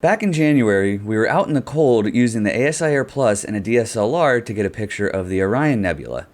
Back in January, we were out in the cold using the ASIAIR Plus and a DSLR to get a picture of the Orion Nebula.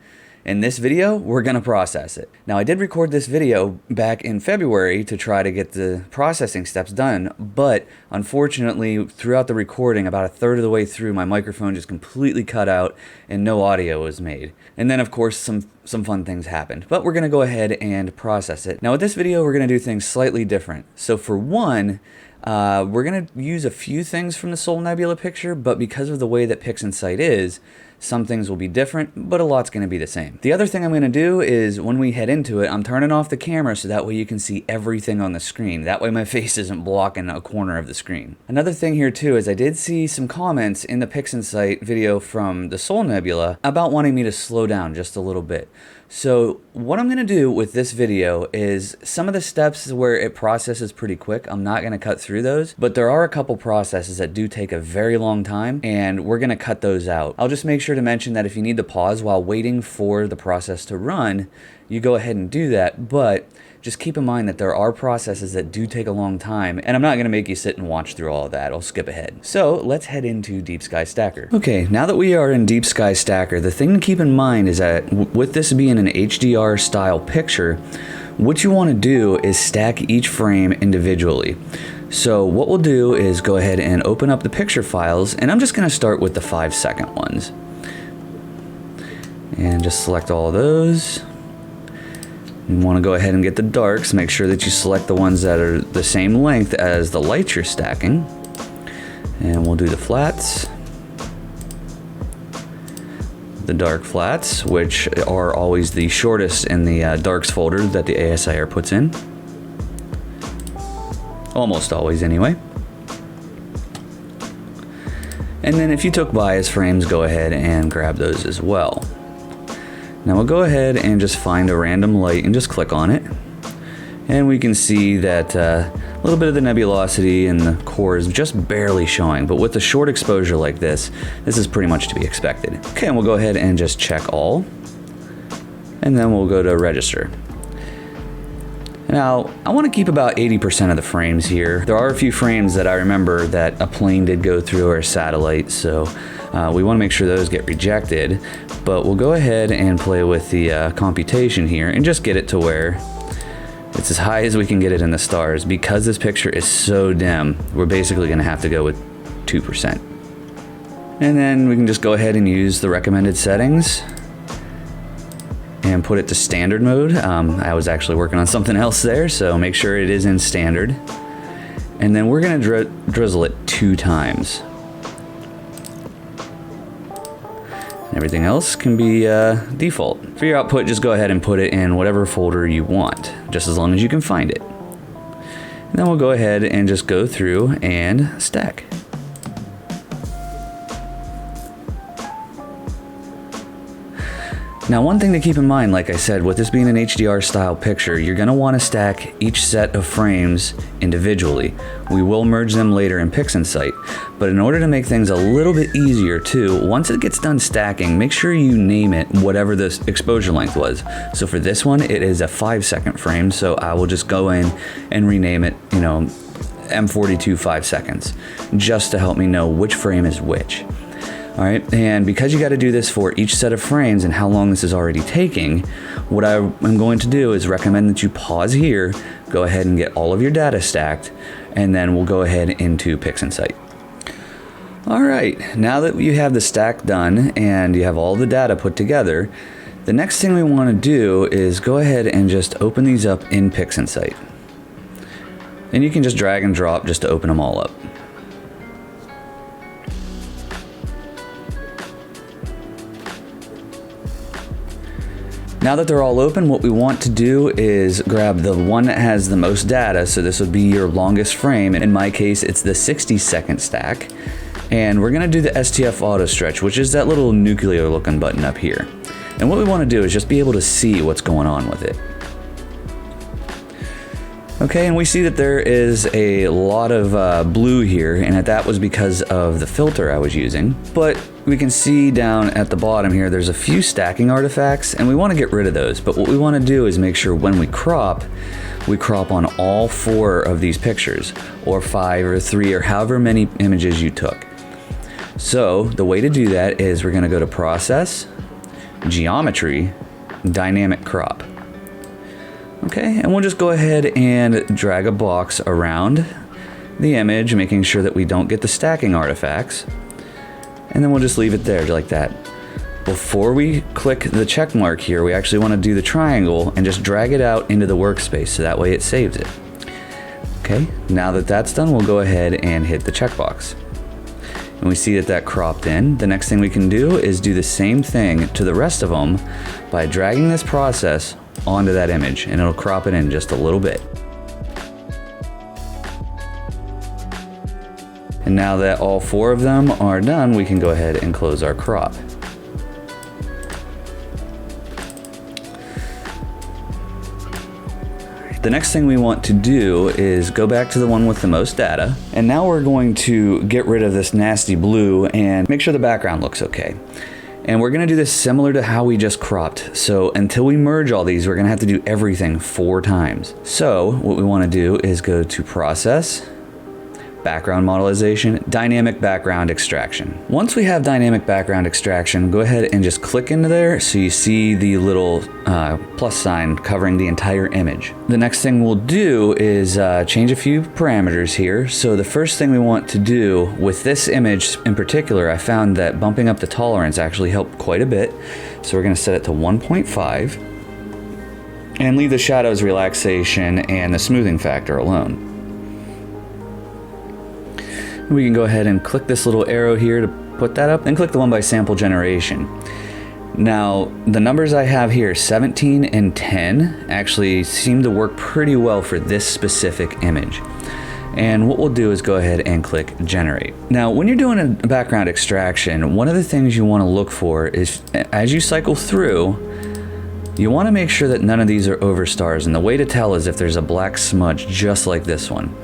In this video, we're going to process it. Now, I did record this video back in February to try to get the processing steps done, but unfortunately, throughout the recording, about a third of the way through, my microphone just completely cut out and no audio was made. And then, of course, some fun things happened. But we're going to go ahead and process it. Now, with this video, we're going to do things slightly different. So for one, we're going to use a few things from the Sol Nebula picture, but because of the way that Pixinsight is, some things will be different, but a lot's going to be the same. The other thing I'm going to do is when we head into it, I'm turning off the camera so that way you can see everything on the screen. That way my face isn't blocking a corner of the screen. Another thing here too is I did see some comments in the Pixinsight video from the Sol Nebula about wanting me to slow down just a little bit. So what I'm going to do with this video is some of the steps where it processes pretty quick, I'm not going to cut through those, but there are a couple processes that do take a very long time and we're going to cut those out. I'll just make sure to mention that if you need to pause while waiting for the process to run, you go ahead and do that, but just keep in mind that there are processes that do take a long time, and I'm not going to make you sit and watch through all of that. I'll skip ahead. So let's head into Deep Sky Stacker. Okay, now that we are in Deep Sky Stacker, the thing to keep in mind is that with this being an HDR style picture, what you want to do is stack each frame individually. So what we'll do is go ahead and open up the picture files, and I'm just going to start with the 5-second ones. And just select all of those. You want to go ahead and get the darks, make sure that you select the ones that are the same length as the lights you're stacking. And we'll do the flats. The dark flats, which are always the shortest in the darks folder that the ASIAIR puts in. Almost always anyway. And then if you took bias frames, go ahead and grab those as well. Now we'll go ahead and just find a random light and just click on it. And we can see that a little bit of the nebulosity and the core is just barely showing, but with a short exposure like this is pretty much to be expected. Okay, and we'll go ahead and just check all. And then we'll go to register. Now, I want to keep about 80% of the frames here. There are a few frames that I remember that a plane did go through or a satellite, so we want to make sure those get rejected. But we'll go ahead and play with the computation here and just get it to where it's as high as we can get it in the stars. Because this picture is so dim, we're basically going to have to go with 2%. And then we can just go ahead and use the recommended settings and put it to standard mode. I was actually working on something else there, so make sure it is in standard. And then we're going to drizzle it 2 times. Everything else can be default. For your output, just go ahead and put it in whatever folder you want, just as long as you can find it. And then we'll go ahead and just go through and stack. Now, one thing to keep in mind, like I said, with this being an HDR style picture, you're going to want to stack each set of frames individually. We will merge them later in Pixinsight, but in order to make things a little bit easier too, once it gets done stacking, make sure you name it whatever the exposure length was. So for this one, it is a 5-second frame, so I will just go in and rename it, M42 5 seconds, just to help me know which frame is which. All right, and because you got to do this for each set of frames and how long this is already taking, what I am going to do is recommend that you pause here, go ahead and get all of your data stacked, and then we'll go ahead into Pixinsight. All right, now that you have the stack done and you have all the data put together, the next thing we want to do is go ahead and just open these up in Pixinsight. And you can just drag and drop just to open them all up. Now that they're all open, what we want to do is grab the one that has the most data. So this would be your longest frame. In my case, it's the 60-second stack. And we're gonna do the Stf Auto Stretch, which is that little nuclear looking button up here. And what we wanna do is just be able to see what's going on with it. Okay, and we see that there is a lot of blue here, and that was because of the filter I was using. But we can see down at the bottom here, there's a few stacking artifacts, and we want to get rid of those. But what we want to do is make sure when we crop on all 4 of these pictures, or 5 or 3, or however many images you took. So the way to do that is we're going to go to Process, Geometry, Dynamic Crop. Okay, and we'll just go ahead and drag a box around the image, making sure that we don't get the stacking artifacts. And then we'll just leave it there like that. Before we click the check mark here, we actually want to do the triangle and just drag it out into the workspace so that way it saves it. Okay, now that that's done, we'll go ahead and hit the checkbox. And we see that that cropped in. The next thing we can do is do the same thing to the rest of them by dragging this process onto that image, and it'll crop it in just a little bit. And now that all 4 of them are done, we can go ahead and close our crop. The next thing we want to do is go back to the one with the most data, and now we're going to get rid of this nasty blue and make sure the background looks okay. And we're gonna do this similar to how we just cropped. So until we merge all these, we're gonna have to do everything 4 times. So what we wanna do is go to Process, Background Modelization, Dynamic Background Extraction. Once we have Dynamic Background Extraction, go ahead and just click into there so you see the little plus sign covering the entire image. The next thing we'll do is change a few parameters here. So the first thing we want to do with this image in particular, I found that bumping up the tolerance actually helped quite a bit. So we're gonna set it to 1.5 and leave the shadows relaxation and the smoothing factor alone. We can go ahead and click this little arrow here to put that up, and click the one by sample generation. Now, the numbers I have here, 17 and 10, actually seem to work pretty well for this specific image. And what we'll do is go ahead and click generate. Now, when you're doing a background extraction, one of the things you want to look for is, as you cycle through, you want to make sure that none of these are overstars. And the way to tell is if there's a black smudge just like this one.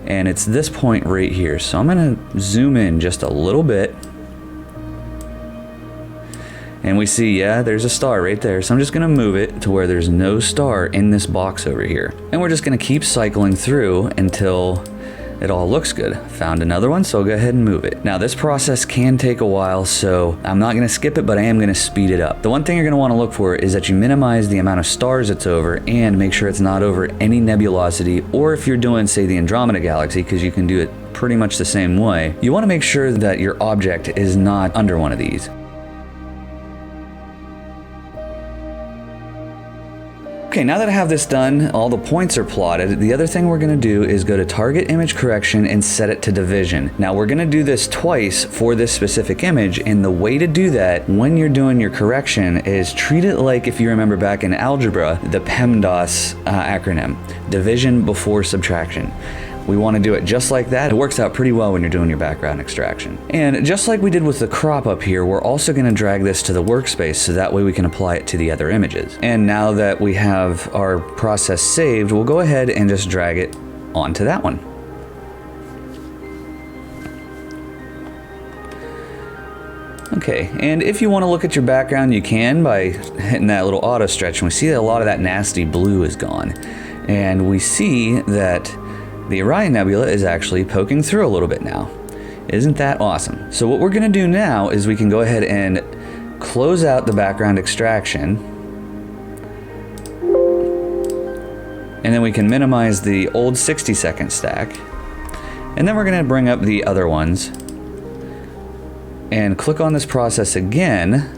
And it's this point right here. So I'm gonna zoom in just a little bit. And we see, yeah, there's a star right there. So I'm just gonna move it to where there's no star in this box over here. And we're just gonna keep cycling through until it all looks good. Found another one, so I'll go ahead and move it. Now this process can take a while, so I'm not gonna skip it, but I am gonna speed it up. The one thing you're gonna wanna look for is that you minimize the amount of stars it's over and make sure it's not over any nebulosity, or if you're doing, say, the Andromeda Galaxy, because you can do it pretty much the same way, you wanna make sure that your object is not under one of these. Okay, now that I have this done, all the points are plotted, the other thing we're gonna do is go to Target Image Correction and set it to Division. Now we're gonna do this twice for this specific image, and the way to do that when you're doing your correction is treat it like, if you remember back in algebra, the PEMDAS acronym, division before subtraction. We want to do it just like that. It works out pretty well when you're doing your background extraction. And just like we did with the crop up here, we're also going to drag this to the workspace so that way we can apply it to the other images. And now that we have our process saved, we'll go ahead and just drag it onto that one. Okay, and if you want to look at your background, you can by hitting that little auto stretch, and we see that a lot of that nasty blue is gone. And we see that the Orion Nebula is actually poking through a little bit now. Isn't that awesome? So what we're gonna do now is we can go ahead and close out the background extraction. And then we can minimize the old 60-second stack. And then we're gonna bring up the other ones and click on this process again,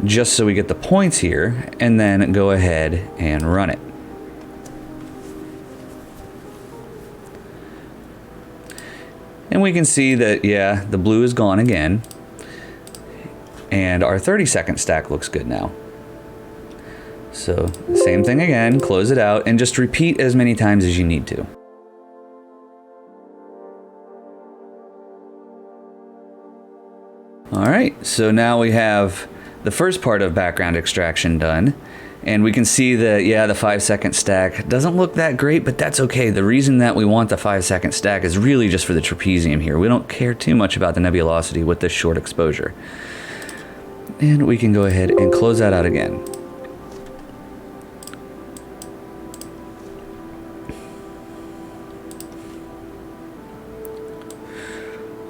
just so we get the points here, and then go ahead and run it. And we can see that, yeah, the blue is gone again. And our 30-second stack looks good now. So, same thing again, close it out, and just repeat as many times as you need to. Alright, so now we have the first part of background extraction done. And we can see that, yeah, the 5-second stack doesn't look that great, but that's okay. The reason that we want the 5-second stack is really just for the trapezium here. We don't care too much about the nebulosity with this short exposure. And we can go ahead and close that out again.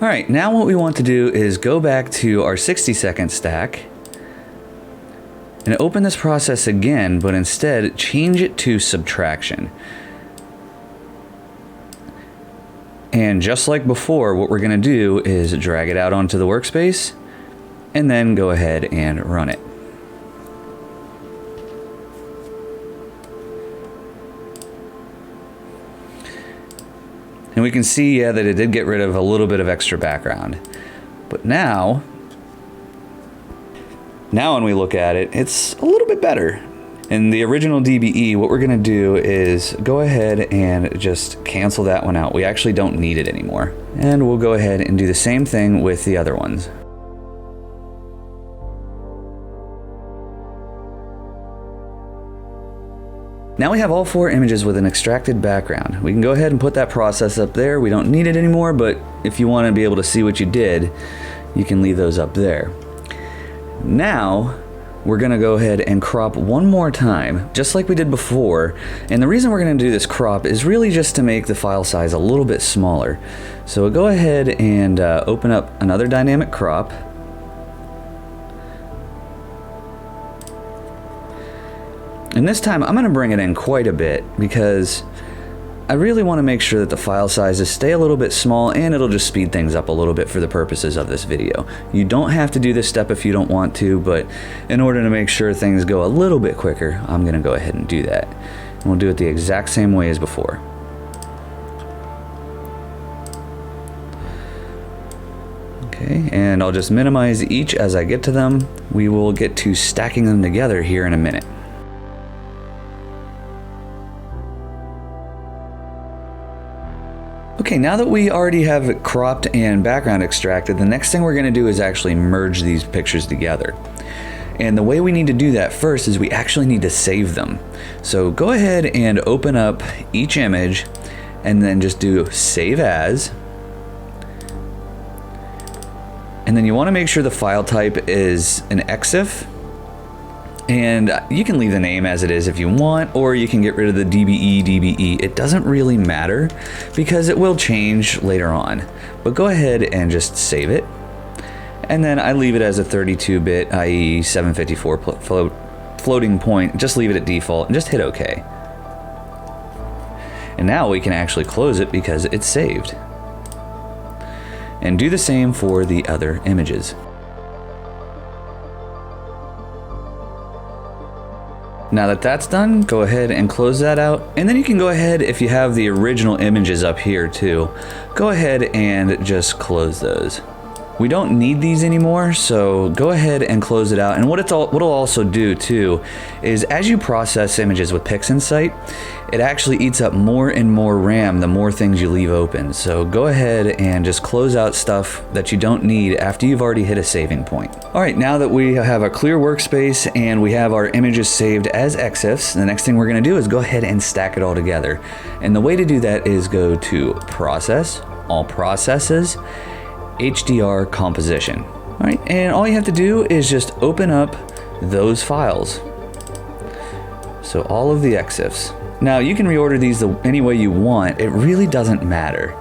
All right, now what we want to do is go back to our 60-second stack and open this process again, but instead change it to subtraction. And just like before, what we're going to do is drag it out onto the workspace and then go ahead and run it. And we can see, yeah, that it did get rid of a little bit of extra background. But now when we look at it, it's a little bit better. In the original DBE, what we're gonna do is go ahead and just cancel that one out. We actually don't need it anymore. And we'll go ahead and do the same thing with the other ones. Now we have all 4 images with an extracted background. We can go ahead and put that process up there. We don't need it anymore, but if you want to be able to see what you did, you can leave those up there. Now, we're going to go ahead and crop one more time, just like we did before. And the reason we're going to do this crop is really just to make the file size a little bit smaller. So we'll go ahead and open up another dynamic crop. And this time I'm going to bring it in quite a bit because I really want to make sure that the file sizes stay a little bit small, and it'll just speed things up a little bit for the purposes of this video. You don't have to do this step if you don't want to, but in order to make sure things go a little bit quicker, I'm going to go ahead and do that. And we'll do it the exact same way as before. Okay, and I'll just minimize each as I get to them. We will get to stacking them together here in a minute. Okay, now that we already have it cropped and background extracted, the next thing we're going to do is actually merge these pictures together. And the way we need to do that first is we actually need to save them. So go ahead and open up each image and then just do Save As. And then you want to make sure the file type is an EXIF. And you can leave the name as it is if you want, or you can get rid of the DBE. It doesn't really matter because it will change later on. But go ahead and just save it. And then I leave it as a 32-bit, i.e. 754 floating point. Just leave it at default and just hit OK. And now we can actually close it because it's saved. And do the same for the other images. Now that that's done, go ahead and close that out. And then you can go ahead, if you have the original images up here too, go ahead and just close those. We don't need these anymore, so go ahead and close it out. And what it'll also do too is as you process images with Pixinsight, it actually eats up more and more RAM the more things you leave open. So go ahead and just close out stuff that you don't need after you've already hit a saving point. All right, now that we have a clear workspace and we have our images saved as EXIFs, the next thing we're gonna do is go ahead and stack it all together. And the way to do that is go to Process, All Processes, HDR Composition. All right, and all you have to do is just open up those files. So all of the EXIFs. Now you can reorder these any way you want. It really doesn't matter.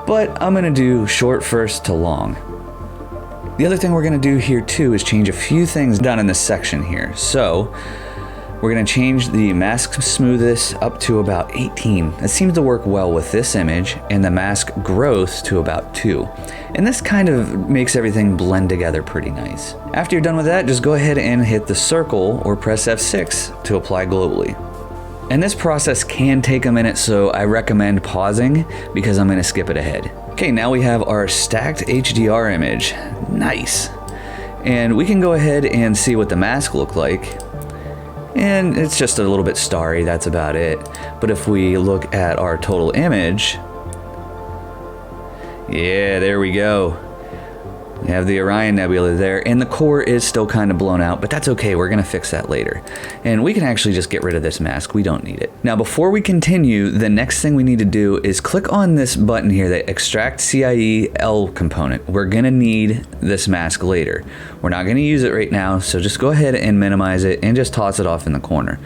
But I'm gonna do short first to long. The other thing we're gonna do here too is change a few things down in this section here. So we're gonna change the mask smoothness up to about 18. It seems to work well with this image, and the mask growth to about 2. And this kind of makes everything blend together pretty nice. After you're done with that, just go ahead and hit the circle or press F6 to apply globally. And this process can take a minute, so I recommend pausing because I'm gonna skip it ahead. Okay, now we have our stacked HDR image. Nice. And we can go ahead and see what the mask looked like. And it's just a little bit starry, that's about it. But if we look at our total image, yeah, there we go. You have the Orion Nebula there, and the core is still kind of blown out, but that's okay, we're gonna fix that later. And we can actually just get rid of this mask, we don't need it. Now before we continue, the next thing we need to do is click on this button here, the Extract CIE-L component. We're gonna need this mask later. We're not gonna use it right now, so just go ahead and minimize it and just toss it off in the corner.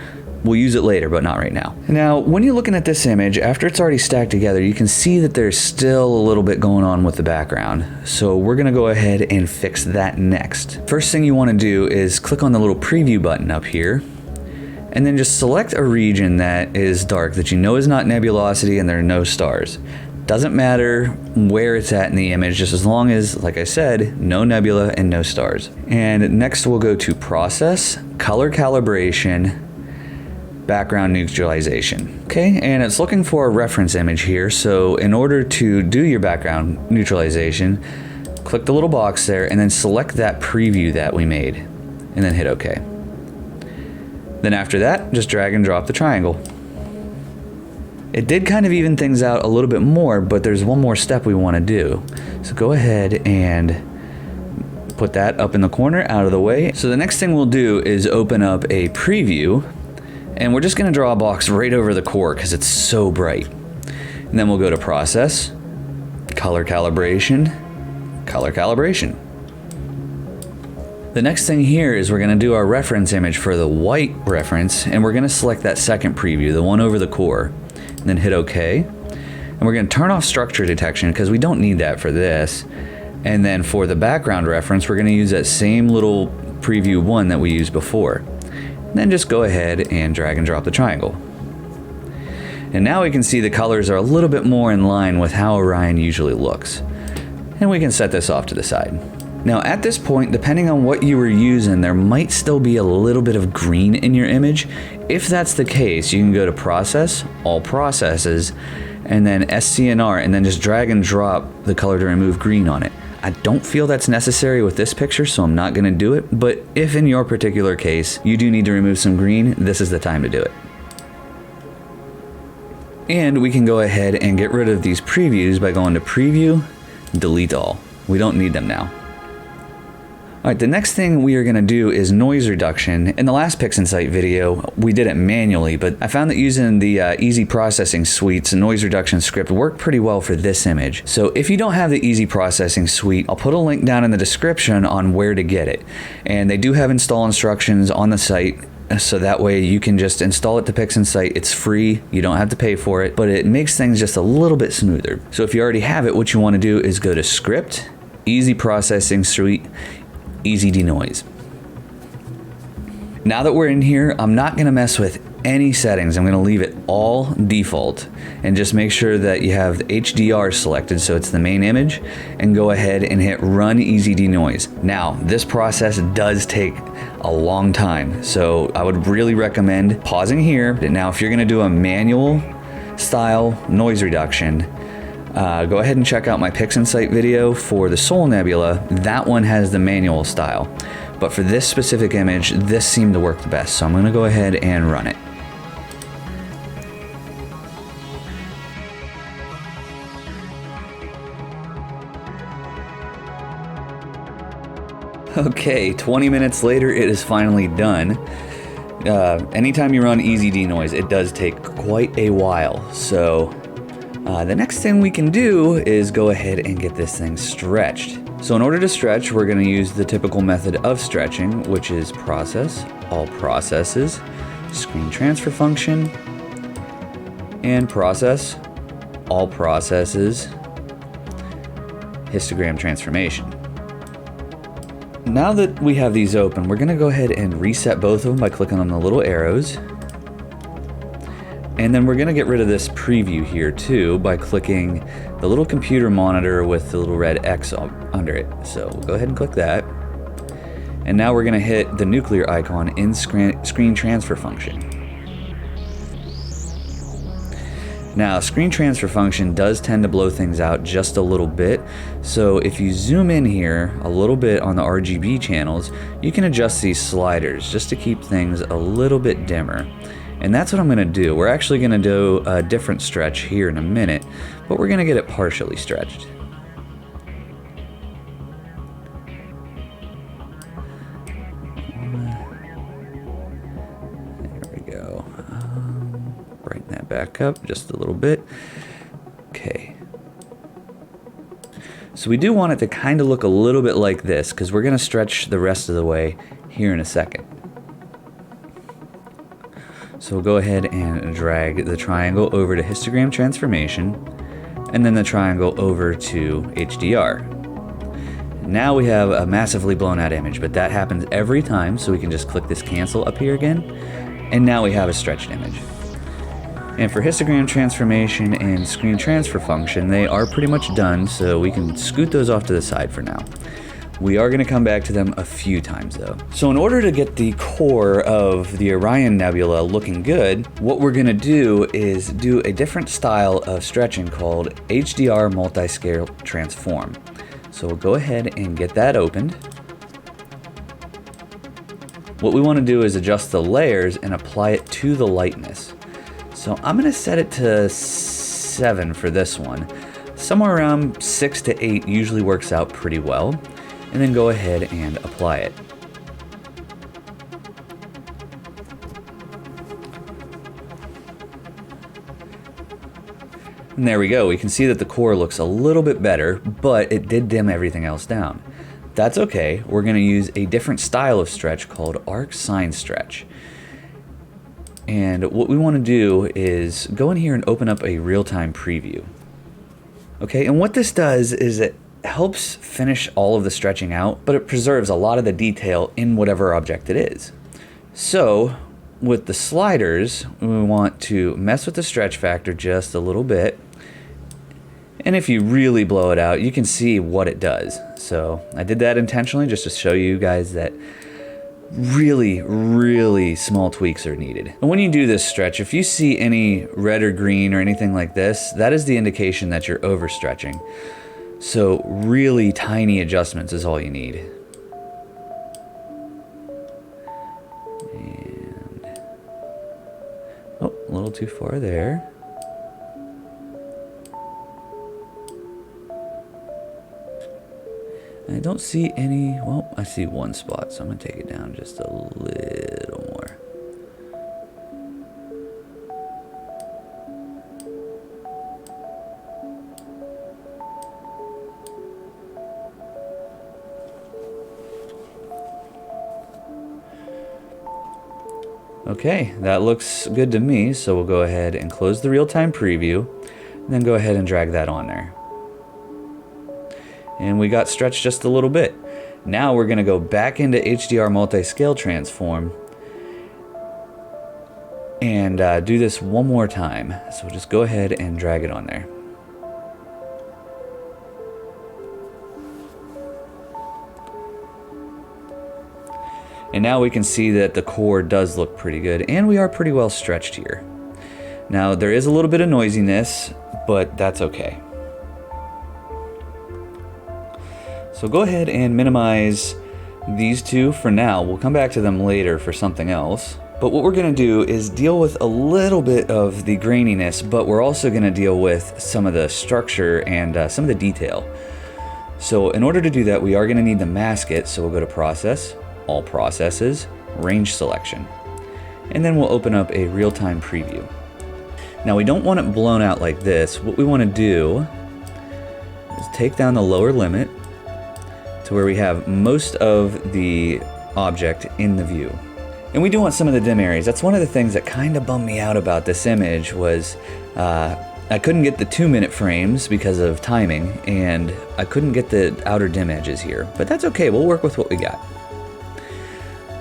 We'll use it later, but not right now. Now, when you're looking at this image, after it's already stacked together, you can see that there's still a little bit going on with the background. So we're gonna go ahead and fix that next. First thing you wanna do is click on the little preview button up here, and then just select a region that is dark, that you know is not nebulosity and there are no stars. Doesn't matter where it's at in the image, just as long as, like I said, no nebula and no stars. And next we'll go to Process, Color Calibration, Background Neutralization. Okay, and it's looking for a reference image here, so in order to do your background neutralization, click the little box there and then select that preview that we made, and then hit OK. Then after that, just drag and drop the triangle. It did kind of even things out a little bit more, but there's one more step we want to do. So go ahead and put that up in the corner out of the way. So the next thing we'll do is open up a preview, and we're just gonna draw a box right over the core because it's so bright. And then we'll go to Process, Color Calibration, Color Calibration. The next thing here is we're gonna do our reference image for the white reference, and we're gonna select that second preview, the one over the core, and then hit OK. And we're gonna turn off structure detection because we don't need that for this. And then for the background reference, we're gonna use that same little preview one that we used before. Then just go ahead and drag and drop the triangle. And now we can see the colors are a little bit more in line with how Orion usually looks. And we can set this off to the side. Now at this point, depending on what you were using, there might still be a little bit of green in your image. If that's the case, you can go to Process, All Processes, and then SCNR, and then just drag and drop the color to remove green on it. I don't feel that's necessary with this picture, so I'm not gonna do it, but if in your particular case you do need to remove some green, this is the time to do it. And we can go ahead and get rid of these previews by going to Preview, Delete All. We don't need them now. Alright, the next thing we are going to do is noise reduction. In the last Pixinsight video, we did it manually, but I found that using the Easy Processing Suite's noise reduction script worked pretty well for this image. So if you don't have the Easy Processing Suite, I'll put a link down in the description on where to get it. And they do have install instructions on the site, so that way you can just install it to Pixinsight. It's free, you don't have to pay for it, but it makes things just a little bit smoother. So if you already have it, what you want to do is go to Script, Easy Processing Suite, Easy Denoise. Now that we're in here, I'm not going to mess with any settings. I'm going to leave it all default and just make sure that you have the HDR selected, so it's the main image, and go ahead and hit Run Easy Denoise. Now, this process does take a long time, so I would really recommend pausing here. Now, if you're going to do a manual style noise reduction, go ahead and check out my Pixinsight video for the Sol Nebula. That one has the manual style. But for this specific image, this seemed to work the best. So I'm going to go ahead and run it. Okay, 20 minutes later, it is finally done. Anytime you run Easy Denoise, it does take quite a while. So the next thing we can do is go ahead and get this thing stretched. So in order to stretch, we're going to use the typical method of stretching, which is Process, All Processes, Screen Transfer Function, and Process, All Processes, Histogram Transformation. Now that we have these open, we're going to go ahead and reset both of them by clicking on the little arrows. And then we're going to get rid of this preview here too by clicking the little computer monitor with the little red X under it. So we'll go ahead and click that. And now we're going to hit the nuclear icon in Screen Transfer Function. Now, Screen Transfer Function does tend to blow things out just a little bit. So if you zoom in here a little bit on the RGB channels, you can adjust these sliders just to keep things a little bit dimmer. And that's what I'm going to do. We're actually going to do a different stretch here in a minute, but we're going to get it partially stretched. back up just a little bit. Okay. So we do want it to kind of look a little bit like this, because we're going to stretch the rest of the way here in a second. So we'll go ahead and drag the triangle over to histogram transformation, and then the triangle over to HDR. Now we have a massively blown out image, but that happens every time, so we can just click this cancel up here again, and now we have a stretched image. And for histogram transformation and screen transfer function, they are pretty much done, so we can scoot those off to the side for now. We are going to come back to them a few times though. So in order to get the core of the Orion Nebula looking good, what we're going to do is do a different style of stretching called Hdr Multi-Scale Transform. So we'll go ahead and get that opened. What we want to do is adjust the layers and apply it to the lightness. So I'm going to set it to 7 for this one. Somewhere around 6 to 8 usually works out pretty well. And then go ahead and apply it. And there we go. We can see that the core looks a little bit better, but it did dim everything else down. That's okay. We're going to use a different style of stretch called Sine Stretch. And what we want to do is go in here and open up a real-time preview. Okay, and what this does is it helps finish all of the stretching out, but it preserves a lot of the detail in whatever object it is. So with the sliders, we want to mess with the stretch factor just a little bit. And if you really blow it out, you can see what it does. So I did that intentionally just to show you guys that really small tweaks are needed. And when you do this stretch, if you see any red or green or anything like this, that is the indication that you're overstretching. So really tiny adjustments is all you need. And oh, a little too far there. I don't see any, well, I see one spot, so I'm going to take it down just a little more. Okay, that looks good to me, so we'll go ahead and close the real-time preview, and then go ahead and drag that on there. And we got stretched just a little bit. Now we're going to go back into HDR Multi-Scale Transform and do this one more time. So just go ahead and drag it on there. And now we can see that the core does look pretty good, and we are pretty well stretched here. Now there is a little bit of noisiness, but that's okay. So go ahead and minimize these two for now. We'll come back to them later for something else. But what we're going to do is deal with a little bit of the graininess, but we're also going to deal with some of the structure and some of the detail. So in order to do that, we are going to need to mask it. So we'll go to Process, All Processes, Range Selection. And then we'll open up a real-time preview. Now we don't want it blown out like this. What we want to do is take down the lower limit to where we have most of the object in the view. And we do want some of the dim areas. That's one of the things that kind of bummed me out about this image was I couldn't get the 2-minute frames because of timing, and I couldn't get the outer dim edges here. But that's okay, we'll work with what we got.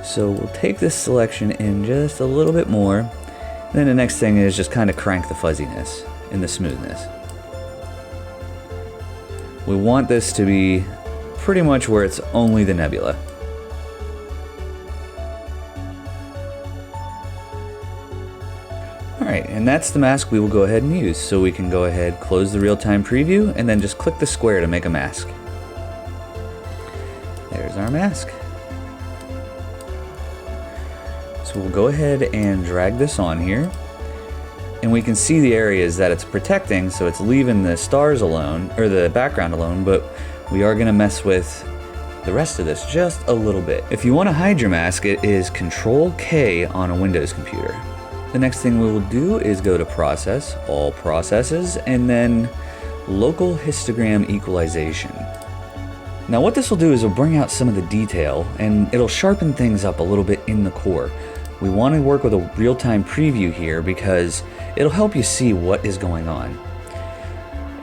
So we'll take this selection in just a little bit more. And then the next thing is just kind of crank the fuzziness and the smoothness. We want this to be pretty much where it's only the nebula. Alright, and that's the mask we will go ahead and use. So we can go ahead, close the real-time preview, and then just click the square to make a mask. There's our mask. So we'll go ahead and drag this on here. And we can see the areas that it's protecting, so it's leaving the stars alone, or the background alone, but we are going to mess with the rest of this just a little bit. If you want to hide your mask, it is Control K on a Windows computer. The next thing we will do is go to Process, All Processes, and then Local Histogram Equalization. Now what this will do is it'll bring out some of the detail and it'll sharpen things up a little bit in the core. We want to work with a real-time preview here because it'll help you see what is going on.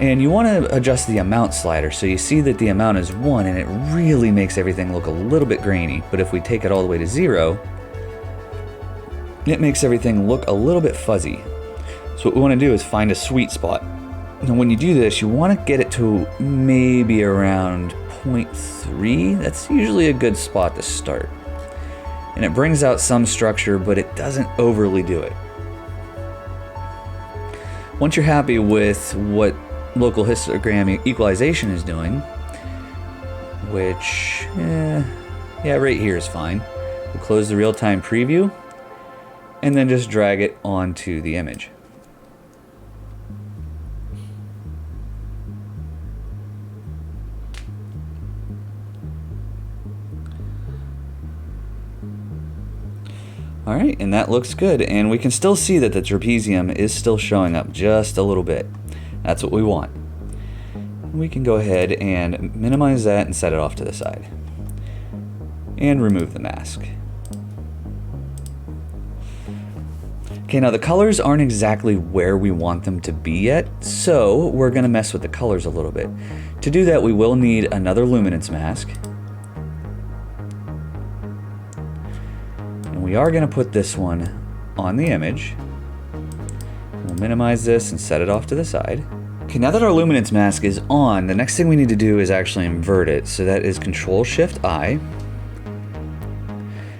And you want to adjust the amount slider so you see that the amount is 1 and it really makes everything look a little bit grainy. But if we take it all the way to 0, it makes everything look a little bit fuzzy. So what we want to do is find a sweet spot. And when you do this, you want to get it to maybe around 0.3. That's usually a good spot to start. And it brings out some structure, but it doesn't overly do it. Once you're happy with what local histogram equalization is doing, which, yeah, right here is fine. We'll close the real-time preview and then just drag it onto the image. Alright, and that looks good, and we can still see that the trapezium is still showing up just a little bit. That's what we want. We can go ahead and minimize that and set it off to the side. And remove the mask. Okay, now the colors aren't exactly where we want them to be yet, so we're going to mess with the colors a little bit. To do that, we will need another luminance mask. We are going to put this one on the image. We'll minimize this and set it off to the side. Okay, now that our luminance mask is on, the next thing we need to do is actually invert it. So that is Control-Shift-I.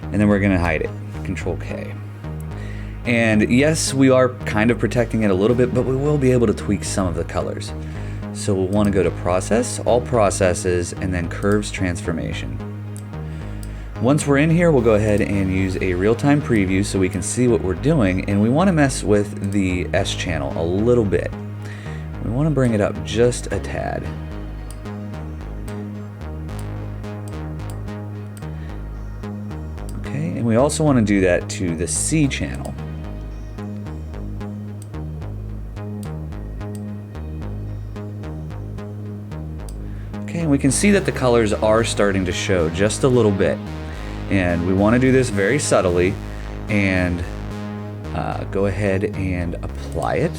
And then we're going to hide it. Control-K. And yes, we are kind of protecting it a little bit, but we will be able to tweak some of the colors. So we'll want to go to Process, All Processes, and then Curves Transformation. Once we're in here, we'll go ahead and use a real-time preview so we can see what we're doing, and we want to mess with the S channel a little bit. We want to bring it up just a tad. Okay, and we also want to do that to the C channel. Okay, and we can see that the colors are starting to show just a little bit. And we want to do this very subtly and go ahead and apply it.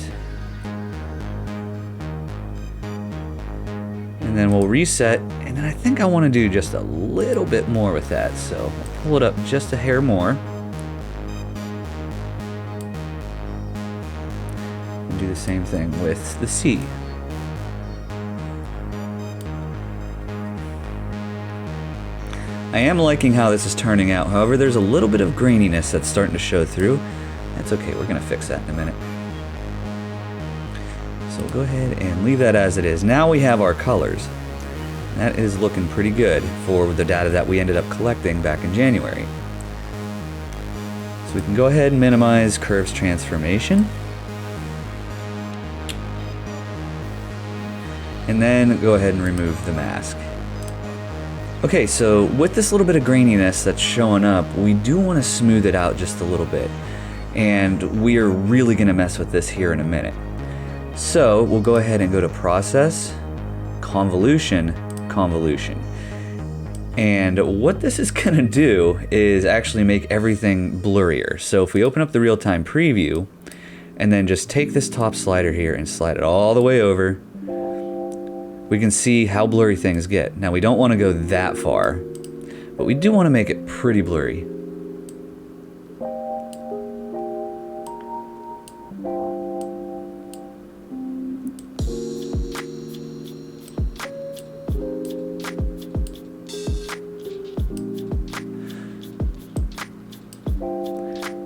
And then we'll reset, and then I think I want to do just a little bit more with that. So I'll pull it up just a hair more. And do the same thing with the C. I am liking how this is turning out. However, there's a little bit of graininess that's starting to show through. That's okay, we're gonna fix that in a minute. So we'll go ahead and leave that as it is. Now we have our colors. That is looking pretty good for the data that we ended up collecting back in January. So we can go ahead and minimize Curves Transformation. And then go ahead and remove the mask. Okay, so with this little bit of graininess that's showing up, we do want to smooth it out just a little bit. And we are really going to mess with this here in a minute. So we'll go ahead and go to Process, Convolution, Convolution. And what this is going to do is actually make everything blurrier. So if we open up the real-time preview, and then just take this top slider here and slide it all the way over, we can see how blurry things get. Now we don't want to go that far, but we do want to make it pretty blurry.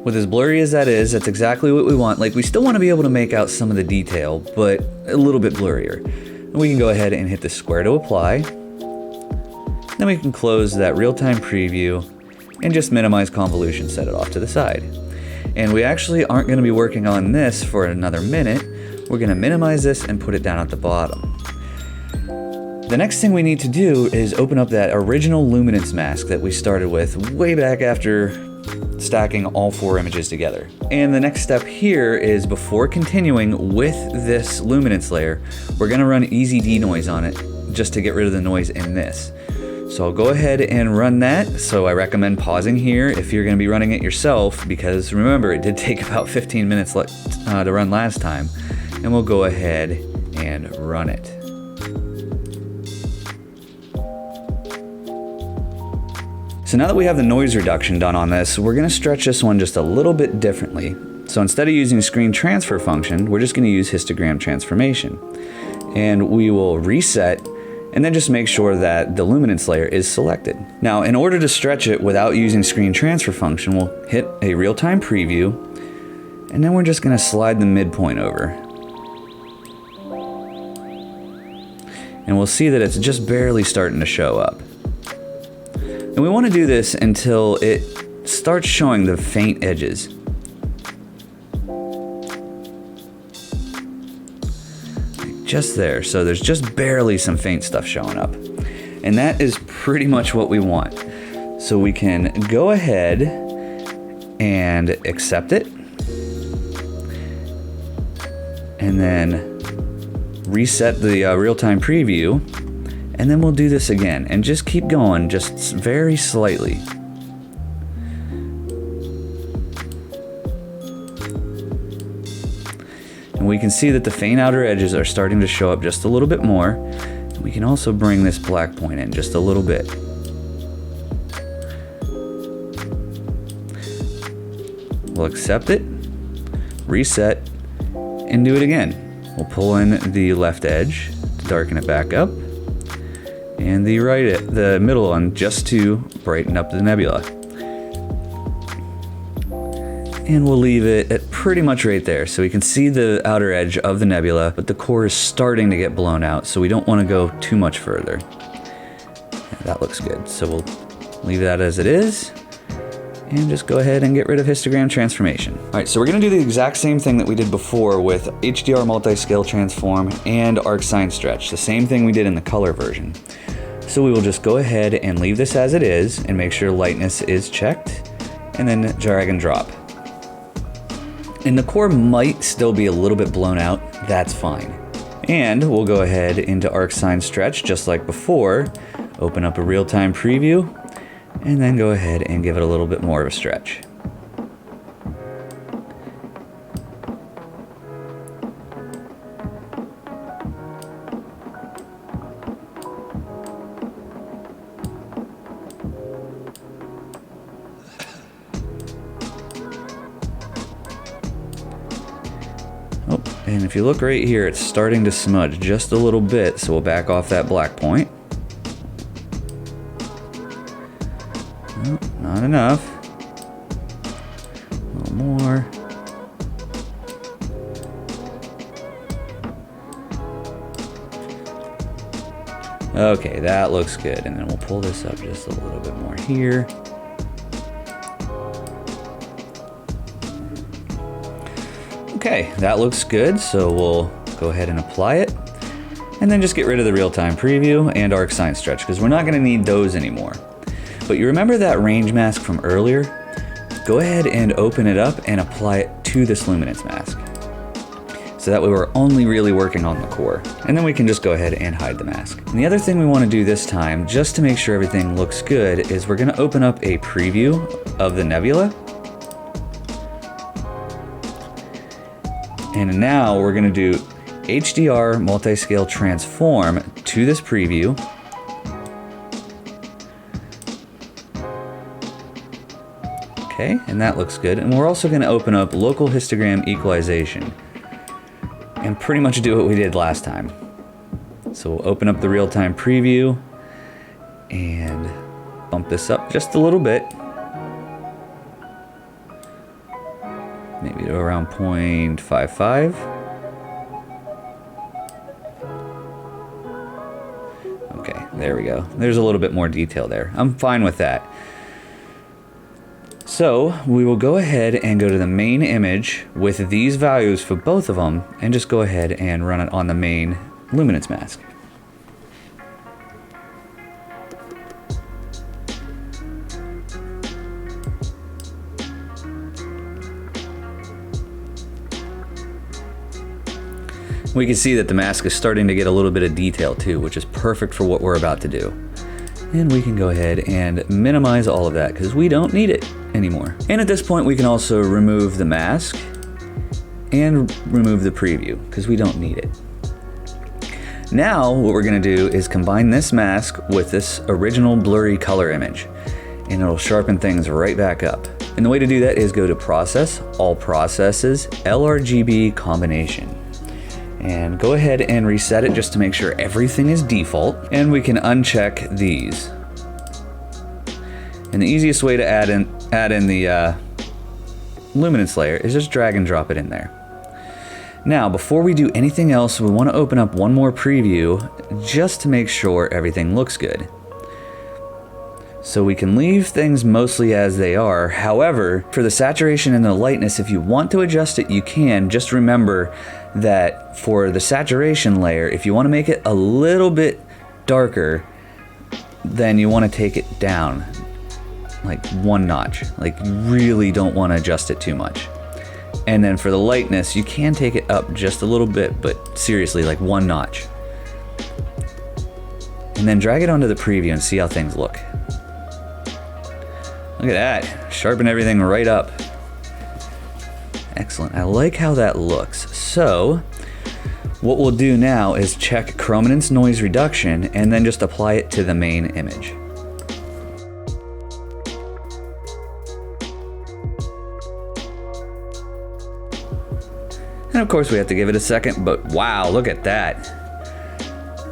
With as blurry as that is, that's exactly what we want. Like, we still want to be able to make out some of the detail, but a little bit blurrier. And we can go ahead and hit the square to apply. Then we can close that real-time preview and just minimize convolution, set it off to the side. And we actually aren't going to be working on this for another minute. We're going to minimize this and put it down at the bottom. The next thing we need to do is open up that original luminance mask that we started with way back after stacking all 4 images together. And the next step here is, before continuing with this luminance layer, we're gonna run easy denoise on it just to get rid of the noise in this. So I'll go ahead and run that. So I recommend pausing here if you're gonna be running it yourself, because remember, it did take about 15 minutes to run last time. And we'll go ahead and run it. So now that we have the noise reduction done on this, we're gonna stretch this one just a little bit differently. So instead of using screen transfer function, we're just gonna use histogram transformation. And we will reset, and then just make sure that the luminance layer is selected. Now, in order to stretch it without using screen transfer function, we'll hit a real-time preview, and then we're just gonna slide the midpoint over. And we'll see that it's just barely starting to show up. And we want to do this until it starts showing the faint edges. Just there, so there's just barely some faint stuff showing up. And that is pretty much what we want. So we can go ahead and accept it. And then reset the real-time preview. And then we'll do this again, and just keep going, just very slightly. And we can see that the faint outer edges are starting to show up just a little bit more. We can also bring this black point in just a little bit. We'll accept it, reset, and do it again. We'll pull in the left edge to darken it back up, and the middle one just to brighten up the nebula. And we'll leave it at pretty much right there, so we can see the outer edge of the nebula, but the core is starting to get blown out, so we don't want to go too much further. Yeah, that looks good, so we'll leave that as it is, and just go ahead and get rid of histogram transformation. All right, so we're gonna do the exact same thing that we did before with HDR Multi-Scale Transform and Sine Stretch, the same thing we did in the color version. So we will just go ahead and leave this as it is and make sure lightness is checked, and then drag and drop. And the core might still be a little bit blown out, that's fine. And we'll go ahead into Sine Stretch just like before, open up a real-time preview, and then go ahead and give it a little bit more of a stretch. Oh, and if you look right here, it's starting to smudge just a little bit, so we'll back off that black point. Oh, not enough. A little more. Okay, that looks good. And then we'll pull this up just a little bit more here. Okay, that looks good, so we'll go ahead and apply it. And then just get rid of the real-time preview and Sine Stretch, because we're not going to need those anymore. But you remember that range mask from earlier? Go ahead and open it up and apply it to this luminance mask. So that way we're only really working on the core. And then we can just go ahead and hide the mask. And the other thing we want to do this time, just to make sure everything looks good, is we're going to open up a preview of the nebula. And now we're going to do HDR Multi-Scale Transform to this preview. Okay, and that looks good. And we're also going to open up Local Histogram Equalization and pretty much do what we did last time. So we'll open up the real-time preview and bump this up just a little bit. Maybe to around 0.55. Okay, there we go. There's a little bit more detail there. I'm fine with that. So we will go ahead and go to the main image with these values for both of them and just go ahead and run it on the main luminance mask. We can see that the mask is starting to get a little bit of detail too, which is perfect for what we're about to do. And we can go ahead and minimize all of that because we don't need it anymore. And at this point, we can also remove the mask and remove the preview because we don't need it. Now, what we're gonna do is combine this mask with this original blurry color image, and it'll sharpen things right back up. And the way to do that is go to Process, All Processes, LRGB Combination. And go ahead and reset it just to make sure everything is default. And we can uncheck these. And the easiest way to add in the Luminance layer is just drag and drop it in there. Now, before we do anything else, we want to open up one more preview just to make sure everything looks good. So we can leave things mostly as they are. However, for the saturation and the lightness, if you want to adjust it, you can. Just remember that for the saturation layer, if you want to make it a little bit darker, then you want to take it down like one notch. Like, you really don't want to adjust it too much. And then for the lightness, you can take it up just a little bit, but seriously, like one notch. And then drag it onto the preview and see how things look. Look at that, sharpen everything right up. Excellent, I like how that looks. So, what we'll do now is check Chrominance noise reduction and then just apply it to the main image. And of course we have to give it a second, but wow, look at that.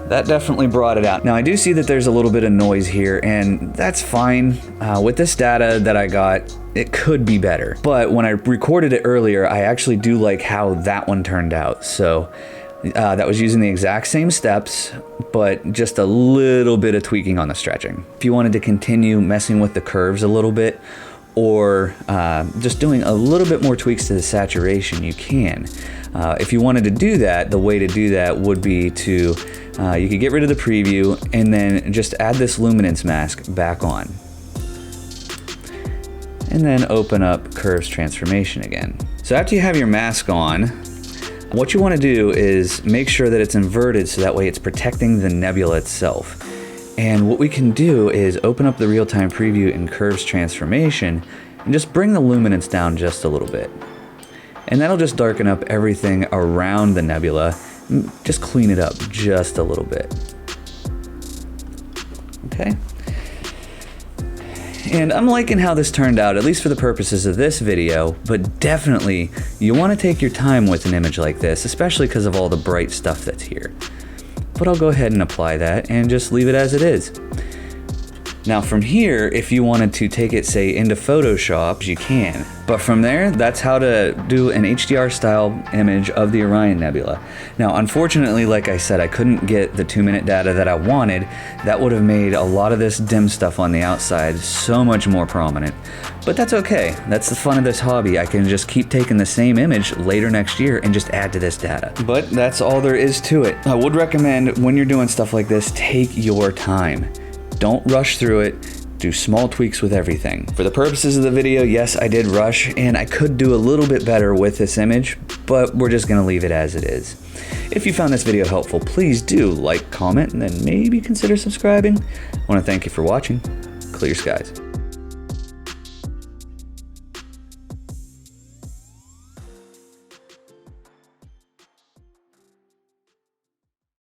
That definitely brought it out. Now I do see that there's a little bit of noise here, and that's fine. With this data that I got, it could be better. But when I recorded it earlier, I actually do like how that one turned out. So that was using the exact same steps, but just a little bit of tweaking on the stretching. If you wanted to continue messing with the curves a little bit, or just doing a little bit more tweaks to the saturation, you can. If you wanted to do that, the way to do that would be to, you could get rid of the preview and then just add this luminance mask back on. And then open up Curves Transformation again. So after you have your mask on, what you want to do is make sure that it's inverted so that way it's protecting the nebula itself. And what we can do is open up the real-time preview in Curves Transformation and just bring the luminance down just a little bit. And that'll just darken up everything around the nebula, just clean it up just a little bit. Okay. And I'm liking how this turned out, at least for the purposes of this video, but definitely you want to take your time with an image like this, especially because of all the bright stuff that's here. But I'll go ahead and apply that and just leave it as it is. Now from here, if you wanted to take it, say, into Photoshop, you can. But from there, that's how to do an HDR style image of the Orion Nebula. Now, unfortunately, like I said, I couldn't get the 2-minute data that I wanted. That would have made a lot of this dim stuff on the outside so much more prominent. But that's okay. That's the fun of this hobby. I can just keep taking the same image later next year and just add to this data. But that's all there is to it. I would recommend when you're doing stuff like this, take your time. Don't rush through it. Do small tweaks with everything. For the purposes of the video, yes, I did rush, and I could do a little bit better with this image, but we're just gonna leave it as it is. If you found this video helpful, please do like, comment, and then maybe consider subscribing. I wanna thank you for watching. Clear skies.